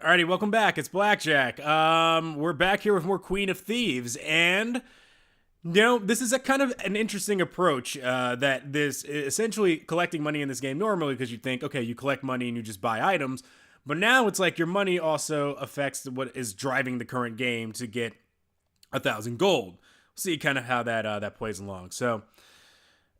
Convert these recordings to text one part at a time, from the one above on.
Alrighty, welcome back. It's Blackjack. We're back here with more Queen of Thieves, and this is a kind of an interesting approach. That this essentially collecting money in this game normally, because you think, okay, you collect money and you just buy items, but now it's like your money also affects what is driving the current game to get 1,000 gold. See kind of how that plays along. So.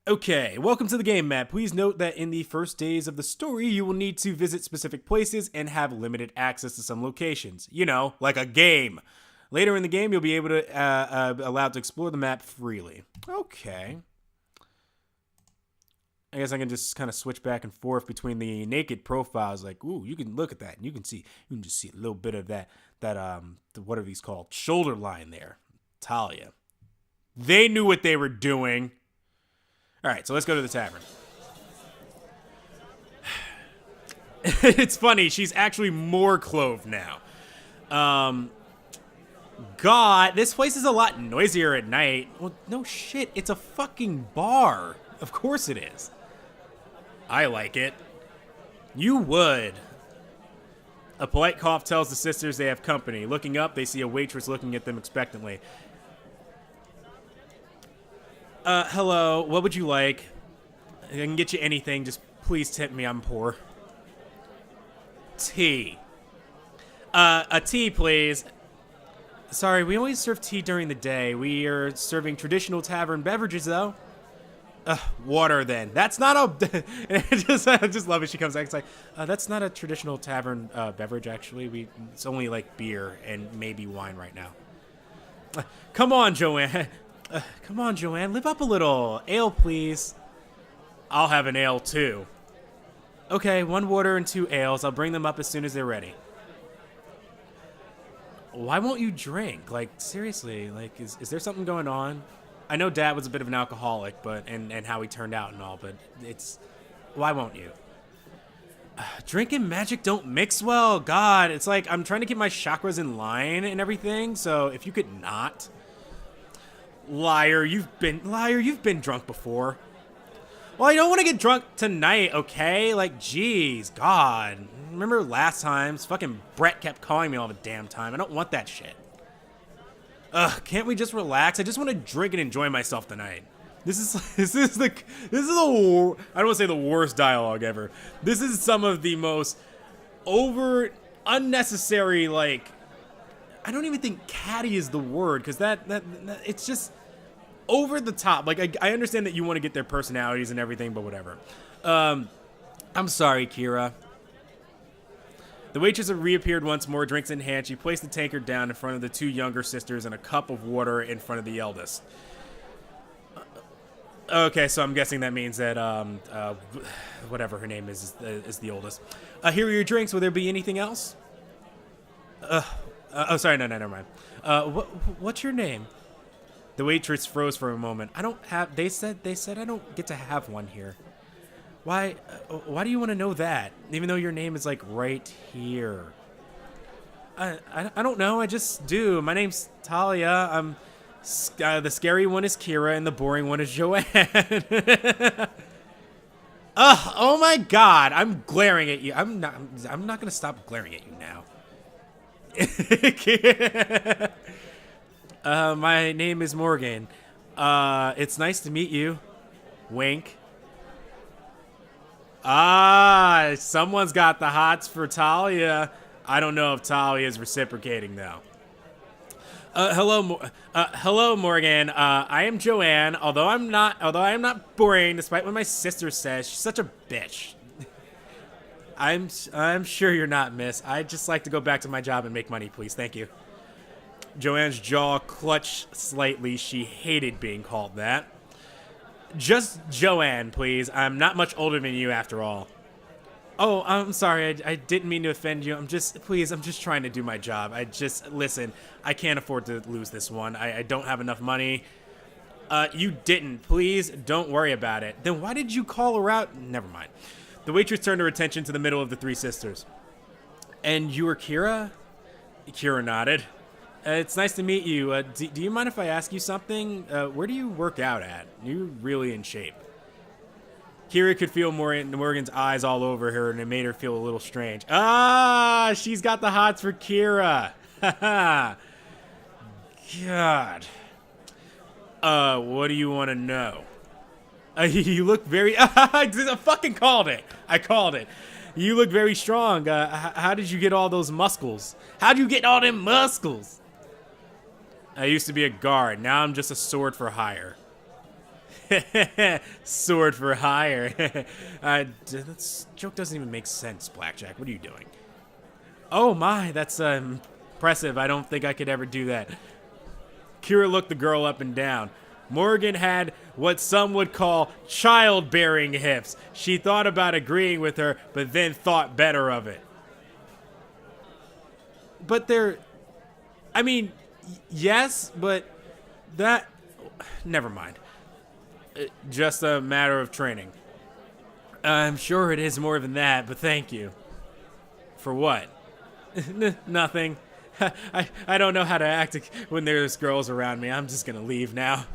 Okay, welcome to the game map. Please note that in the first days of the story, you will need to visit specific places and have limited access to some locations. You know, like a game. Later in the game, you'll be able to allowed to explore the map freely. Okay. I guess I can just kind of switch back and forth between the naked profiles. Like, ooh, you can look at that, and you can just see a little bit of that what are these called? Shoulder line there. Thalia. They knew what they were doing. All right, so let's go to the tavern. It's funny, she's actually more clothed now. God, this place is a lot noisier at night. Well, no shit, it's a fucking bar. Of course it is. I like it. You would. A polite cough tells the sisters they have company. Looking up, they see a waitress looking at them expectantly. Hello, what would you like? I can get you anything, just please tip me, I'm poor. Tea. A tea, please. Sorry, we only serve tea during the day. We are serving traditional tavern beverages, though. Water, then. That's not a... I just love it. She comes back, it's like, that's not a traditional tavern beverage, actually. It's only, like, beer and maybe wine right now. Come on, Joanne. Come on, Joanne, live up a little. Ale, please. I'll have an ale, too. Okay, 1 water and 2 ales. I'll bring them up as soon as they're ready. Why won't you drink? Like, seriously, like, is there something going on? I know Dad was a bit of an alcoholic, but and how he turned out and all, but it's... Why won't you? Drink and magic don't mix well. God, it's like I'm trying to keep my chakras in line and everything, so if you could not... Liar, you've been drunk before. Well, I don't want to get drunk tonight, okay? Like, jeez, God. Remember last time? Fucking Brett kept calling me all the damn time. I don't want that shit. Ugh, can't we just relax? I just want to drink and enjoy myself tonight. This is the I don't want to say the worst dialogue ever. This is some of the most unnecessary, like, I don't even think catty is the word, because that it's just over the top. Like, I understand that you want to get their personalities and everything, but whatever. I'm sorry, Kira. The waitress had reappeared once more, drinks in hand. She placed the tankard down in front of the 2 younger sisters and a cup of water in front of the eldest. Okay, so I'm guessing that means that whatever her name is the oldest. Here are your drinks. Will there be anything else? Oh, sorry, no, never mind. What's your name? The waitress froze for a moment. I don't have... They said I don't get to have one here. Why do you want to know that? Even though your name is, like, right here. I don't know. I just do. My name's Thalia. I'm... the scary one is Kira, and the boring one is Joanne. Ugh, oh my God. I'm glaring at you. I'm not going to stop glaring at you now. My name is Morgan. It's nice to meet you. Wink. Someone's got the hots for Thalia. I don't know if Thalia is reciprocating though. Hello, Morgan. I am Joanne. Although I am not boring, despite what my sister says. She's such a bitch. I'm sure you're not, miss. I'd just like to go back to my job and make money, please. Thank you. Joanne's jaw clutched slightly. She hated being called that. Just Joanne, please. I'm not much older than you, after all. Oh, I'm sorry. I didn't mean to offend you. I'm just trying to do my job. Listen, I can't afford to lose this one. I don't have enough money. You didn't. Please don't worry about it. Then why did you call her out? Never mind. The waitress turned her attention to the middle of the 3 sisters. And you were Kira? Kira nodded. It's nice to meet you. Do you mind if I ask you something? Where do you work out at? You're really in shape. Kira could feel Morgan's eyes all over her, and it made her feel a little strange. Ah, she's got the hots for Kira. God. What do you want to know? You look very... I fucking called it. I called it. You look very strong. How did you get all those muscles? How'd you get all them muscles? I used to be a guard. Now I'm just a sword for hire. Sword for hire. That joke doesn't even make sense, Blackjack. What are you doing? Oh my, that's impressive. I don't think I could ever do that. Kira looked the girl up and down. Morgan had what some would call childbearing hips. She thought about agreeing with her, but then thought better of it. But I mean, yes, but that... Never mind. Just a matter of training. I'm sure it is more than that, but thank you. For what? Nothing. I don't know how to act when there's girls around me. I'm just gonna leave now.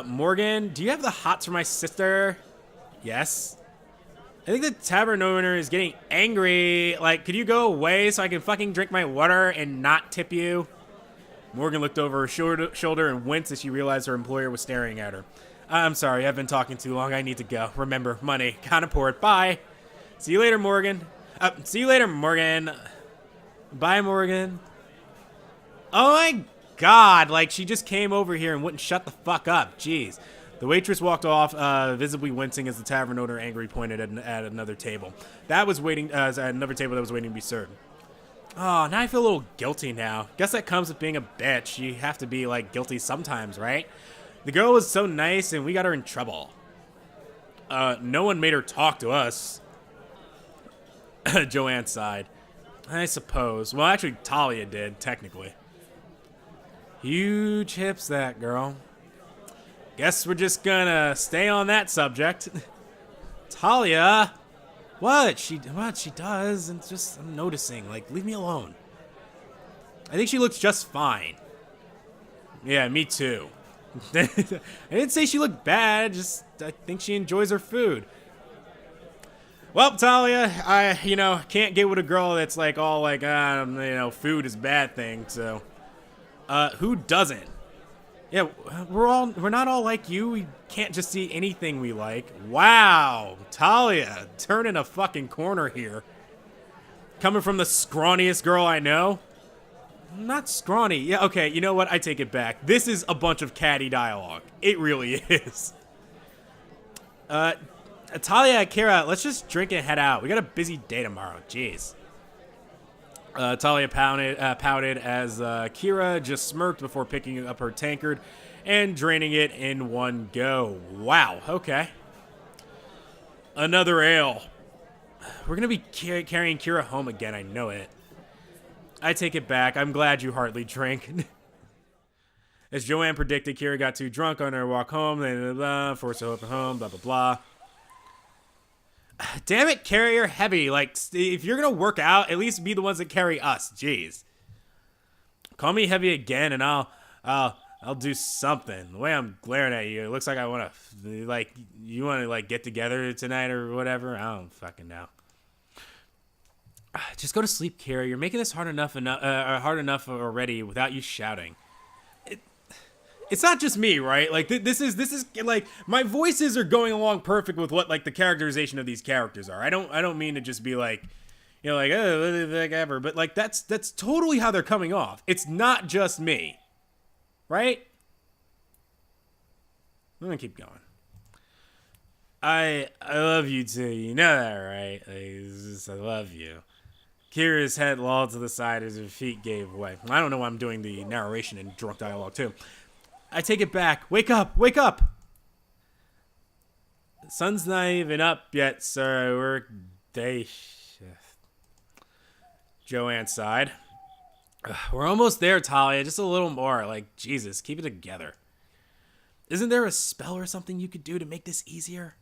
Morgan, do you have the hots for my sister? Yes. I think the tavern owner is getting angry. Like, could you go away so I can fucking drink my water and not tip you? Morgan looked over her shoulder and winced as she realized her employer was staring at her. I'm sorry, I've been talking too long. I need to go. Remember, money. Can't afford. Bye. See you later, Morgan. See you later, Morgan. Bye, Morgan. Oh my God, like she just came over here and wouldn't shut the fuck up. Jeez. The waitress walked off, visibly wincing as the tavern owner angrily pointed at another table. That was waiting, another table that was waiting to be served. Oh, now I feel a little guilty now. Guess that comes with being a bitch. You have to be, like, guilty sometimes, right? The girl was so nice and we got her in trouble. No one made her talk to us. Joanne sighed. I suppose. Well, actually, Thalia did, technically. Huge hips, that girl. Guess we're just gonna stay on that subject. Thalia! What? She does, and just, I'm noticing. Like, leave me alone. I think she looks just fine. Yeah, me too. I didn't say she looked bad, just, I think she enjoys her food. Well, Thalia, I can't get with a girl that's like all like, food is a bad thing, so. Who doesn't? Yeah, we're not all like you. We can't just see anything we like. Wow, Thalia, turning a fucking corner here. Coming from the scrawniest girl I know. Not scrawny. Yeah, okay, you know what? I take it back. This is a bunch of catty dialogue. It really is. Thalia, Kira, let's just drink and head out. We got a busy day tomorrow. Jeez. Thalia pouted as Kira just smirked before picking up her tankard and draining it in one go. Wow, okay. Another ale. We're going to be carrying Kira home again, I know it. I take it back. I'm glad you hardly drink. As Joanne predicted, Kira got too drunk on her walk home, forced her home, blah, blah, blah. Damn it, carry her heavy. Like, if you're gonna work out, at least be the ones that carry us. Jeez. Call me heavy again, and I'll do something. The way I'm glaring at you, it looks like I want to, like, you want to, like, get together tonight or whatever. I don't fucking know. Just go to sleep, Kira. You're making this hard enough already without you shouting. It's not just me, right? Like, this is like, my voices are going along perfect with what, like, the characterization of these characters are. I don't mean to just be like, like, oh, whatever, but, like, that's totally how they're coming off. It's not just me, right? I'm gonna keep going. I love you too. You know that, right? Like, I love you. Kira's head lolled to the side as her feet gave way. I don't know why I'm doing the narration in drunk dialogue too. I take it back. Wake up! Wake up! The sun's not even up yet, sir. We're day shift. Joanne sighed. We're almost there, Thalia. Just a little more. Like, Jesus, keep it together. Isn't there a spell or something you could do to make this easier?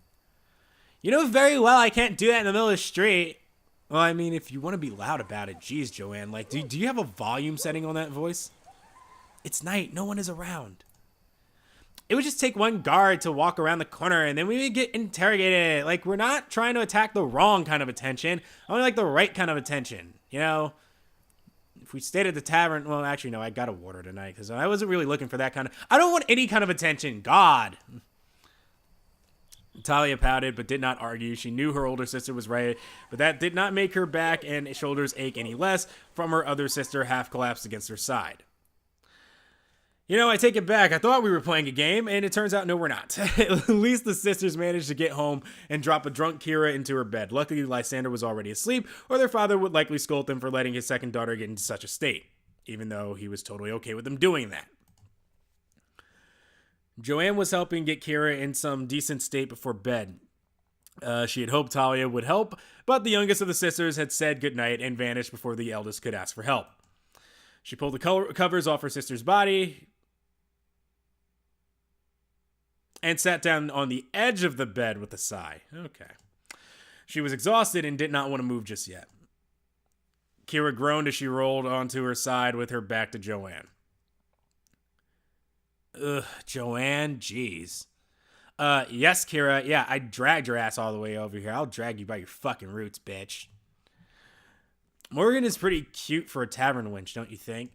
You know very well I can't do that in the middle of the street. Well, I mean, if you want to be loud about it, geez, Joanne. Like, do you have a volume setting on that voice? It's night. No one is around. It would just take one guard to walk around the corner and then we would get interrogated. Like, we're not trying to attack the wrong kind of attention, only like the right kind of attention. You know, if we stayed at the tavern, well, actually, no, I got a water tonight because I wasn't really looking for that kind of. I don't want any kind of attention. God. Thalia pouted but did not argue. She knew her older sister was right, but that did not make her back and shoulders ache any less from her other sister half collapsed against her side. You know, I take it back. I thought we were playing a game, and it turns out, no, we're not. At least the sisters managed to get home and drop a drunk Kira into her bed. Luckily, Lysander was already asleep, or their father would likely scold them for letting his second daughter get into such a state, even though he was totally okay with them doing that. Joanne was helping get Kira in some decent state before bed. She had hoped Thalia would help, but the youngest of the sisters had said goodnight and vanished before the eldest could ask for help. She pulled the covers off her sister's body and sat down on the edge of the bed with a sigh. Okay. She was exhausted and did not want to move just yet. Kira groaned as she rolled onto her side with her back to Joanne. Ugh, Joanne, jeez. Yes, Kira, yeah, I dragged your ass all the way over here. I'll drag you by your fucking roots, bitch. Morgan is pretty cute for a tavern wench, don't you think?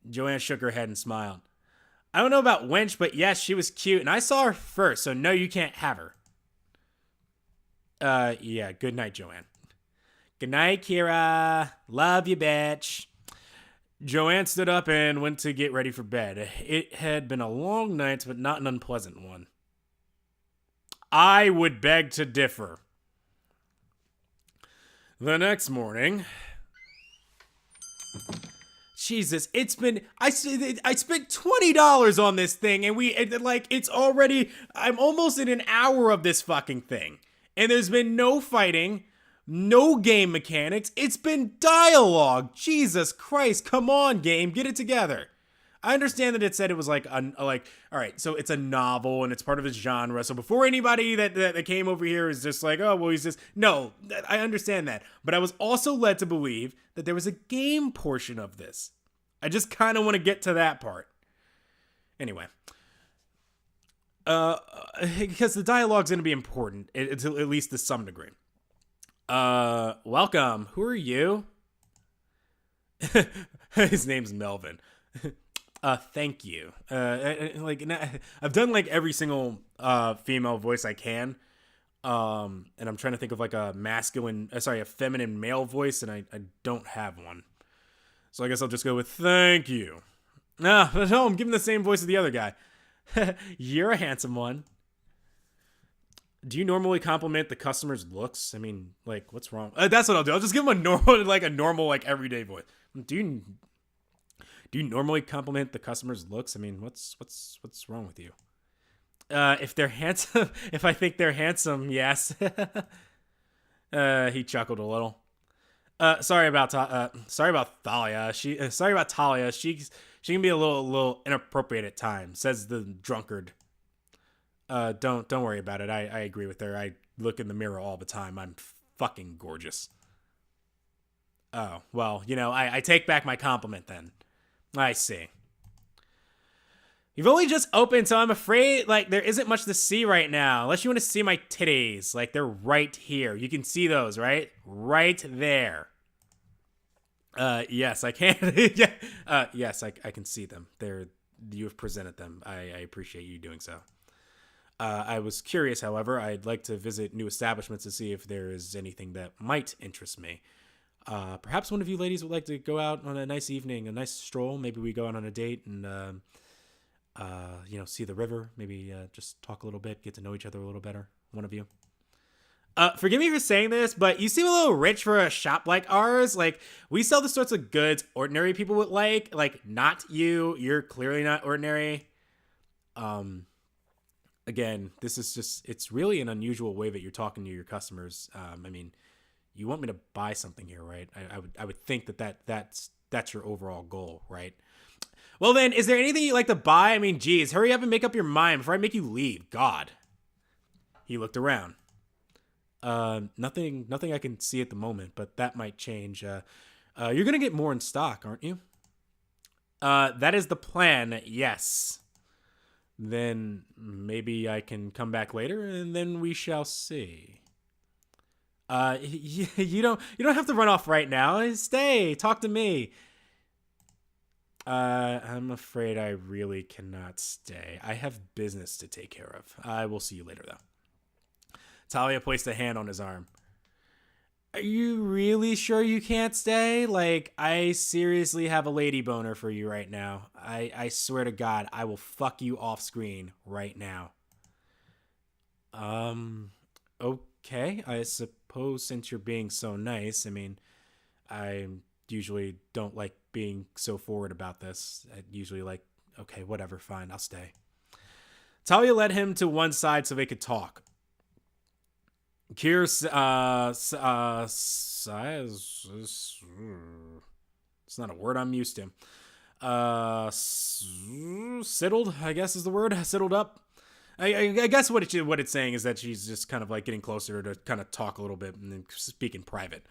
Joanne shook her head and smiled. I don't know about wench, but yes, she was cute, and I saw her first, so no, you can't have her. Yeah, good night, Joanne. Good night, Kira. Love you, bitch. Joanne stood up and went to get ready for bed. It had been a long night, but not an unpleasant one. I would beg to differ. The next morning... Jesus, it's been, I spent $20 on this thing and it's already, I'm almost in an hour of this fucking thing. And there's been no fighting, no game mechanics, it's been dialogue. Jesus Christ, come on game, get it together. I understand that it said it was all right, so it's a novel and it's part of its genre. So before anybody that came over here is just like, oh, well, he's just, no, I understand that. But I was also led to believe that there was a game portion of this. I just kind of want to get to that part. Anyway. Because the dialogue's going to be important, at least to some degree. Welcome. Who are you? His name's Melvin. Thank you. I've done like every single female voice I can. And I'm trying to think of like a feminine male voice, and I don't have one. So I guess I'll just go with thank you. No, I'm giving the same voice as the other guy. You're a handsome one. Do you normally compliment the customer's looks? I mean, like, what's wrong? That's what I'll do. I'll just give him a normal, everyday voice. Do you normally compliment the customer's looks? I mean, what's wrong with you? If they're handsome, if I think they're handsome, yes. He chuckled a little. Sorry about Thalia. Sorry about Thalia. She can be a little inappropriate at times, says the drunkard. Don't worry about it. I agree with her. I look in the mirror all the time. I'm fucking gorgeous. Oh, well, I take back my compliment then. I see. You've only just opened, so I'm afraid, there isn't much to see right now. Unless you want to see my titties. They're right here. You can see those, right? Right there. Yes, I can. Yeah. Yes, I can see them. You have presented them. I appreciate you doing so. I was curious, however. I'd like to visit new establishments to see if there is anything that might interest me. Perhaps one of you ladies would like to go out on a nice evening, a nice stroll. Maybe we go out on a date and, see the river. Maybe just talk a little bit, get to know each other a little better. One of you. Forgive me for saying this, but you seem a little rich for a shop like ours. We sell the sorts of goods ordinary people would like. Not you. You're clearly not ordinary. Again, this is just, it's really an unusual way that you're talking to your customers. You want me to buy something here, right? I would think that's your overall goal, right? Well then, is there anything you'd like to buy? Geez, hurry up and make up your mind before I make you leave. God. He looked around. Nothing I can see at the moment, but that might change. You're gonna get more in stock, aren't you? That is the plan, yes. then maybe I can come back later, and then we shall see. You don't have to run off right now. Stay, talk to me. I'm afraid I really cannot stay. I have business to take care of. I will see you later, though. Thalia placed a hand on his arm. Are you really sure you can't stay? Like, I seriously have a lady boner for you right now. I swear to God, I will fuck you off screen right now. Okay. I suppose since you're being so nice, I mean, I usually don't like being so forward about this. I usually like, okay, whatever, fine, I'll stay. Thalia led him to one side so they could talk. Kier it's not a word I'm used to. Sidled, I guess is the word. Sidled up. I guess what it's saying is that she's just kind of like getting closer to kind of talk a little bit and then speak in private.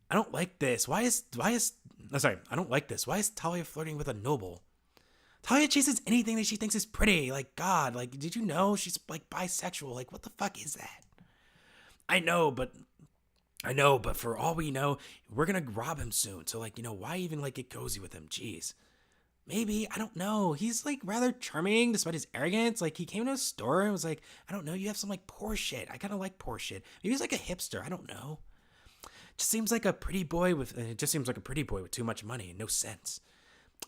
I don't like this. I don't like this. Why is Thalia flirting with a noble? Thalia chases anything that she thinks is pretty. Like, God, like, did you know she's like bisexual? Like, what the fuck is that? I know, but for all we know, we're gonna rob him soon. So, like, why even like get cozy with him? Jeez. Maybe, I don't know. He's like rather charming despite his arrogance. Like, he came to a store and was like, I don't know, you have some like poor shit. I kind of like poor shit. Maybe he's like a hipster. I don't know. It just seems like a pretty boy with too much money and no sense.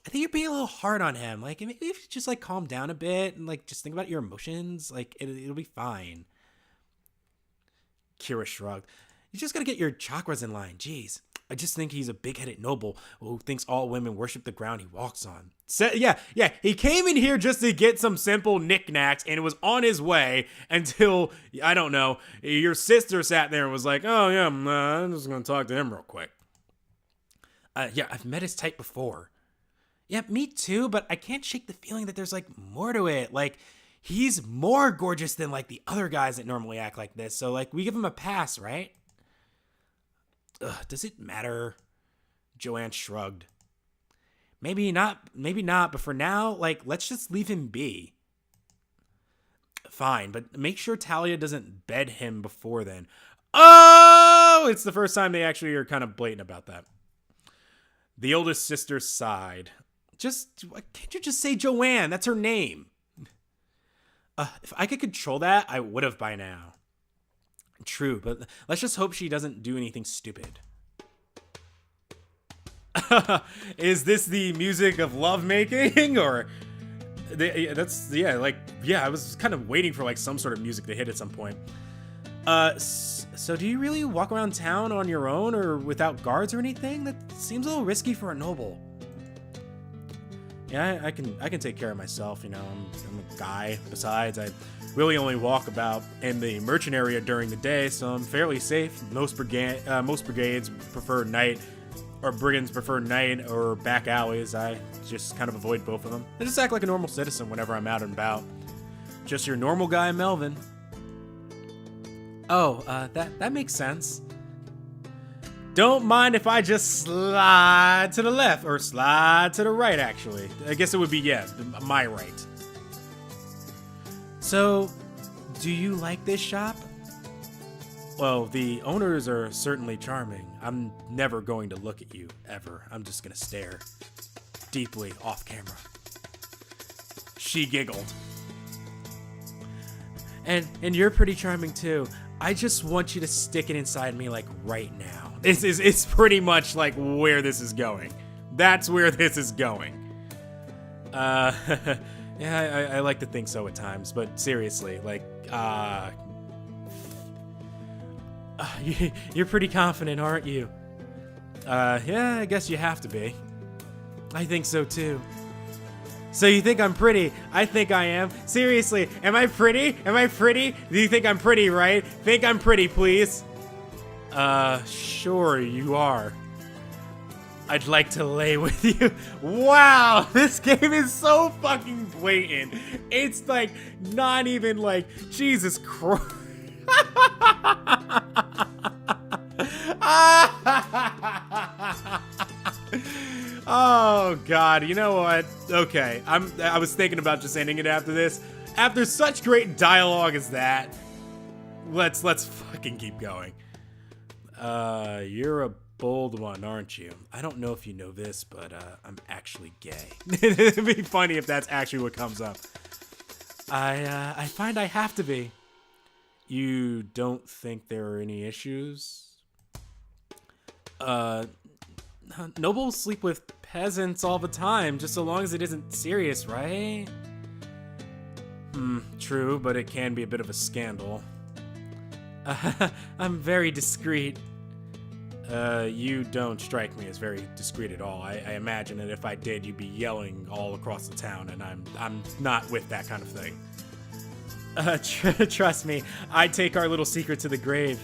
I think you're being a little hard on him. Like, maybe if you just like calm down a bit and like just think about your emotions, like it'll be fine. Kira shrugged. You just gotta get your chakras in line. Jeez. I just think he's a big-headed noble who thinks all women worship the ground he walks on. Yeah. He came in here just to get some simple knickknacks, and it was on his way until, I don't know, your sister sat there and was like, oh, yeah, I'm just going to talk to him real quick. Yeah, I've met his type before. Yeah, me too, but I can't shake the feeling that there's, like, more to it. Like, he's more gorgeous than, like, the other guys that normally act like this, so, like, we give him a pass, right? Does it matter? Joanne shrugged. Maybe not, but for now, like, let's just leave him be. Fine, but make sure Thalia doesn't bed him before then. Oh! It's the first time they actually are kind of blatant about that. The oldest sister sighed. Can't you just say Joanne? That's her name. If I could control that, I would have by now. True, but let's just hope she doesn't do anything stupid. Is this the music of lovemaking, or I was kind of waiting for like some sort of music to hit at some point. So do you really walk around town on your own or without guards or anything? That seems a little risky for a noble. Yeah, I can take care of myself. I'm a guy. Besides, I really only walk about in the merchant area during the day, so I'm fairly safe. Most brigades prefer night, or brigands prefer night or back alleys. I just kind of avoid both of them. I just act like a normal citizen whenever I'm out and about. Just your normal guy, Melvin. Oh, that makes sense. Don't mind if I just slide to the left, or slide to the right, actually. I guess it would be, my right. So, do you like this shop? Well, the owners are certainly charming. I'm never going to look at you, ever. I'm just gonna stare. Deeply, off camera. She giggled. And you're pretty charming, too. I just want you to stick it inside me, like, right now. It's pretty much like where this is going. That's where this is going. Yeah, I like to think so at times, but seriously, like, you're pretty confident, aren't you? Yeah, I guess you have to be. I think so too. So you think I'm pretty? I think I am. Seriously, am I pretty? Am I pretty? Do you think I'm pretty, right? Think I'm pretty, please. Sure you are. I'd like to lay with you. Wow, this game is so fucking blatant. It's like, not even like, Jesus Christ. Oh God, you know what? Okay, I was thinking about just ending it after this. After such great dialogue as that, let's fucking keep going. You're a bold one, aren't you? I don't know if you know this, but I'm actually gay. It'd be funny if that's actually what comes up. I find I have to be. You don't think there are any issues? Nobles sleep with peasants all the time, just so long as it isn't serious, right? True, but it can be a bit of a scandal. I'm very discreet. You don't strike me as very discreet at all. I imagine that if I did, you'd be yelling all across the town, and I'm not with that kind of thing. Trust me, I take our little secret to the grave.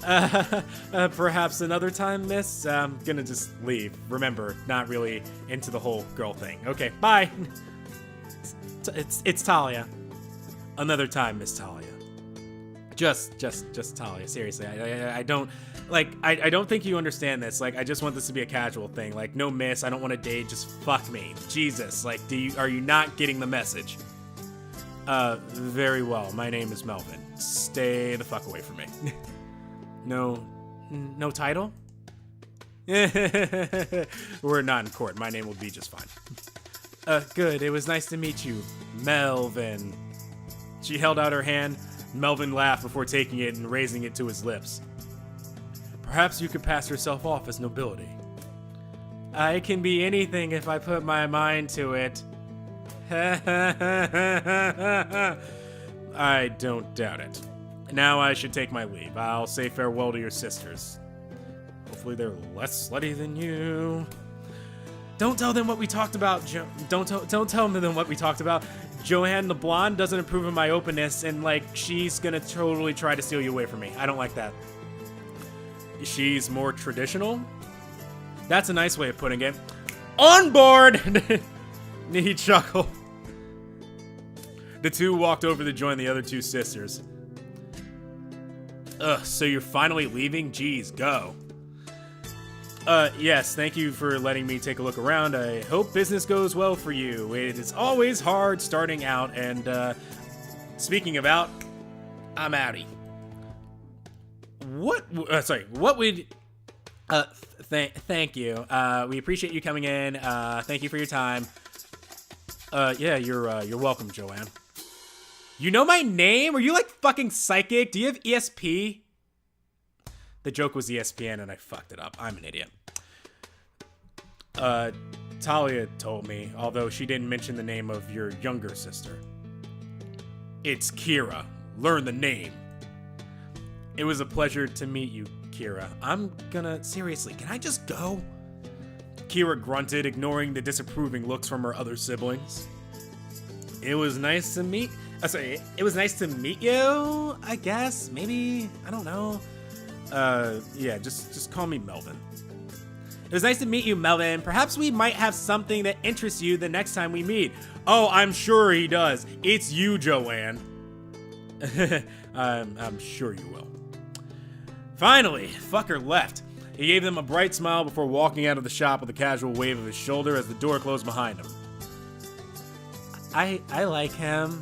Perhaps another time, miss? I'm gonna just leave. Remember, not really into the whole girl thing. Okay, bye! It's Thalia. Another time, Miss Thalia. Just Thalia, seriously. I don't, like, I don't think you understand this. Like, I just want this to be a casual thing. Like, no miss, I don't want to date, just fuck me. Jesus, like, are you not getting the message? Very well. My name is Melvin. Stay the fuck away from me. No title? We're not in court. My name will be just fine. Good. It was nice to meet you, Melvin. She held out her hand. Melvin laughed before taking it and raising it to his lips. Perhaps you could pass yourself off as nobility. I can be anything if I put my mind to it. I don't doubt it. Now I should take my leave. I'll say farewell to your sisters. Hopefully they're less slutty than you. Don't tell them what we talked about, Don't tell them what we talked about. Joanne the blonde doesn't approve of my openness, and like she's gonna totally try to steal you away from me. I don't like that. She's more traditional? That's a nice way of putting it. On board! He chuckled. The two walked over to join the other two sisters. So you're finally leaving? Jeez, go. Yes, thank you for letting me take a look around. I hope business goes well for you. It is always hard starting out, and, speaking of out, I'm outie. What would, thank you. We appreciate you coming in. Thank you for your time. Yeah, you're welcome, Joanne. You know my name? Are you like fucking psychic? Do you have ESP? The joke was ESPN and I fucked it up. I'm an idiot. Thalia told me, although she didn't mention the name of your younger sister. It's Kira. Learn the name. It was a pleasure to meet you, Kira. Seriously, can I just go? Kira grunted, ignoring the disapproving looks from her other siblings. It was nice to meet you, I guess. Maybe, I don't know. Yeah, just call me Melvin. It was nice to meet you, Melvin. Perhaps we might have something that interests you the next time we meet. Oh, I'm sure he does. It's you, Joanne. I'm sure you will. Finally, fucker left. He gave them a bright smile before walking out of the shop with a casual wave of his shoulder as the door closed behind him. I like him.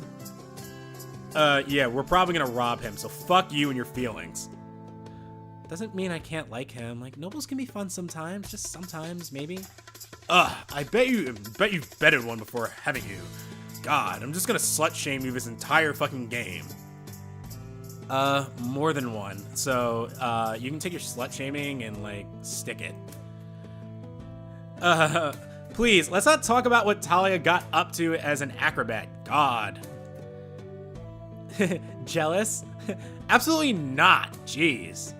Yeah, we're probably gonna rob him, so fuck you and your feelings. Doesn't mean I can't like him. Like, nobles can be fun sometimes, just sometimes, maybe. I bet you betted one before having you. God, I'm just gonna slut shame you this entire fucking game. More than one. So, you can take your slut shaming and, like, stick it. Please, let's not talk about what Thalia got up to as an acrobat. God. Jealous? Absolutely not. Jeez.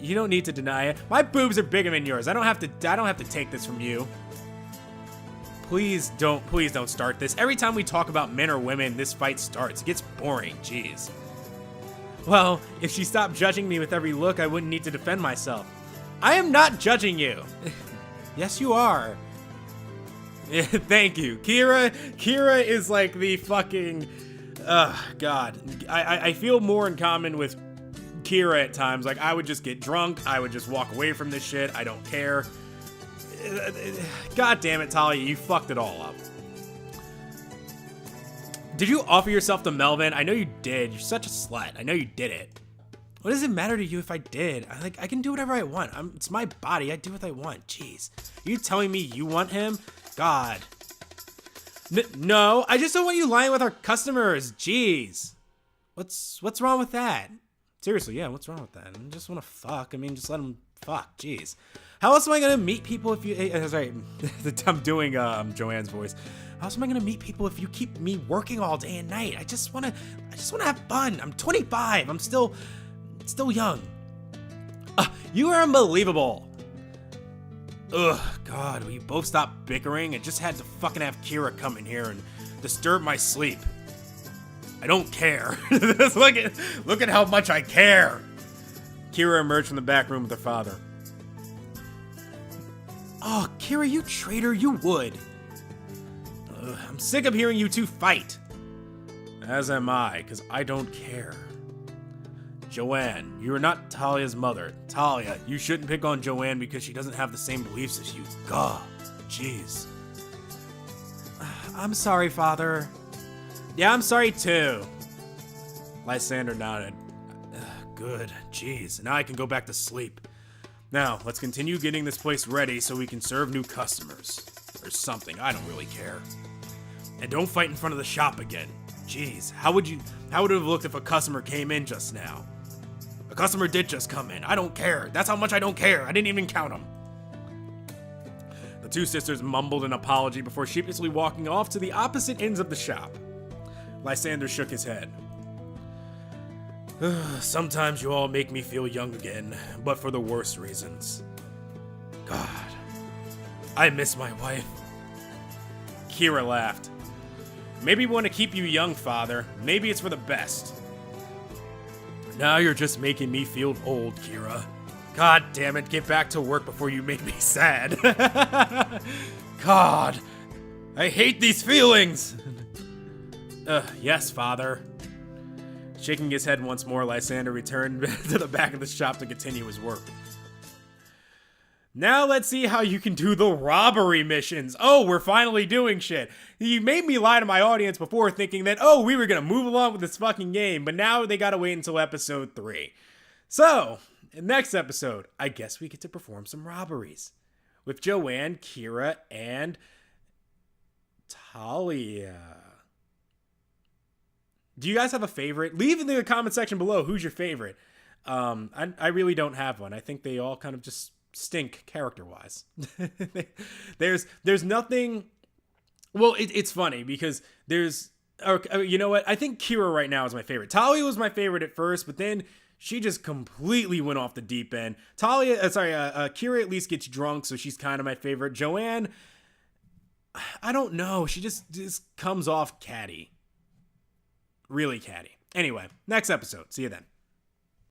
You don't need to deny it. My boobs are bigger than yours. I don't have to take this from you. Please don't start this. Every time we talk about men or women, this fight starts. It gets boring. Jeez. Well, if she stopped judging me with every look, I wouldn't need to defend myself. I am not judging you. Yes, you are. Thank you. Kira is like the fucking... God. I feel more in common with Kira at times. Like, I would just get drunk. I would just walk away from this shit. I don't care. God damn it, Thalia, you fucked it all up. Did you offer yourself to Melvin? I know you did. You're such a slut. I know you did it. What does it matter to you if I did? I can do whatever I want. It's my body. I do what I want. Jeez. Are you telling me you want him? God. No, I just don't want you lying with our customers. Jeez. What's wrong with that? Seriously, yeah, what's wrong with that? I just want to fuck. I mean, just let him fuck. Jeez. How else am I gonna meet people if you? Sorry, I'm doing Joanne's voice. How else am I gonna meet people if you keep me working all day and night? I just wanna have fun. I'm 25. I'm still young. You are unbelievable. Ugh, God, will you both stop bickering? I just had to fucking have Kira come in here and disturb my sleep. I don't care. Look at how much I care. Kira emerged from the back room with her father. Oh, Kira, you traitor, you would. I'm sick of hearing you two fight. As am I, because I don't care. Joanne, you are not Thalia's mother. Thalia, you shouldn't pick on Joanne because she doesn't have the same beliefs as you. God, jeez. I'm sorry, Father. Yeah, I'm sorry too. Lysander nodded. Good, jeez. Now I can go back to sleep. Now, let's continue getting this place ready so we can serve new customers. Or something, I don't really care. And don't fight in front of the shop again. Jeez, how would it have looked if a customer came in just now? A customer did just come in. I don't care. That's how much I don't care. I didn't even count them. The two sisters mumbled an apology before sheepishly walking off to the opposite ends of the shop. Lysander shook his head. Sometimes you all make me feel young again, but for the worst reasons. God, I miss my wife. Kira laughed. Maybe we want to keep you young, Father. Maybe it's for the best. Now you're just making me feel old, Kira. God damn it, get back to work before you make me sad. God, I hate these feelings. Yes, Father. Shaking his head once more, Lysander returned to the back of the shop to continue his work. Now let's see how you can do the robbery missions. Oh, we're finally doing shit. You made me lie to my audience before thinking that, oh, we were going to move along with this fucking game, but now they got to wait until episode 3. So, in next episode, I guess we get to perform some robberies with Joanne, Kira, and Thalia. Do you guys have a favorite? Leave in the comment section below who's your favorite. I really don't have one. I think they all kind of just stink character-wise. There's nothing. Well, it's funny because there's. You know what? I think Kira right now is my favorite. Thalia was my favorite at first, but then she just completely went off the deep end. Kira at least gets drunk, so she's kind of my favorite. Joanne, I don't know. She just comes off catty. Really catty. Anyway, next episode. See you then.